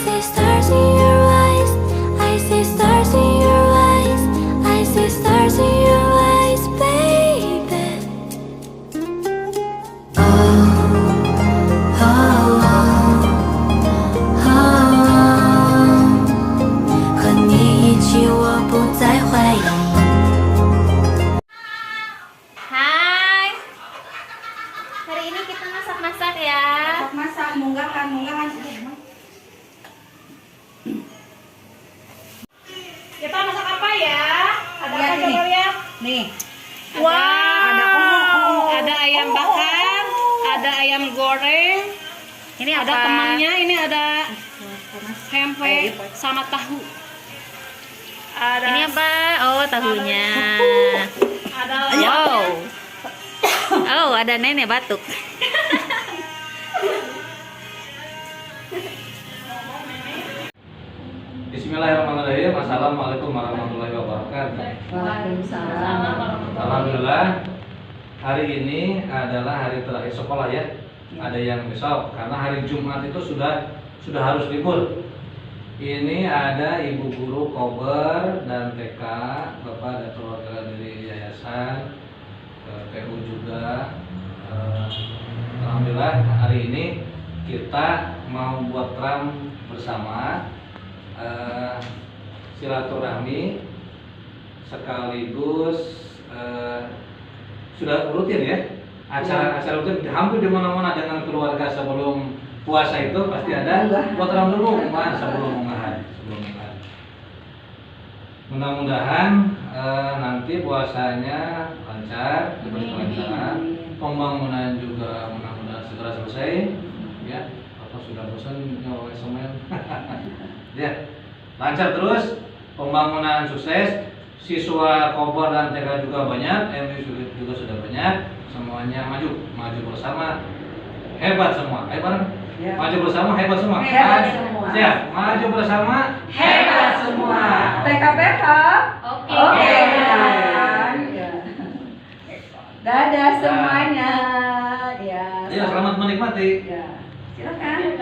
see stars in your eyes. I see stars in your eyes. I see stars in your eyes, baby. Oh, oh, oh, oh. 和你一起，我不再怀疑。 Hai, hari ini kita masak-masak ya. Masak munggahan Kita masak apa ya? Ada Lihat apa ini. coba lihat? nih. Wow, ada ayam bakar, ada ayam goreng. Ini Ada apa? temannya, ini ada tempe sama tahu. Ada Ini apa? Oh, tahunya. Ada Wow. Oh, ada nenek batuk. Bismillahirrahmanirrahim. Assalamualaikum warahmatullahi wabarakatuh. Alhamdulillah, hari ini adalah hari terakhir sekolah ya. Ada yang besok karena hari Jumat itu sudah harus libur. Ini ada ibu guru Kober dan TK, Bapak dan keluarga dari yayasan, PU juga. Alhamdulillah hari ini kita mau buat tram bersama, silaturahmi sekaligus sudah rutin ya, acara rutin hampir di mana-mana dengan keluarga. Sebelum puasa itu pasti ada buat tram dulu sebelum unggahan. Mudah-mudahan nanti puasanya lancar, diberi kelancaran, pembangunan juga mudah-mudahan segera selesai ya. Apa sudah bosan nyawa semen? Ya, lancar terus, pembangunan sukses, siswa Kober dan TK juga banyak, MU juga sudah banyak, semuanya maju bersama, hebat semua, ayo bareng, maju bersama, hebat semua, siap, maju bersama, Hebat semua. TKPK. Oke. Dadah semuanya. Ya. ya selamat menikmati. Ya. Silakan.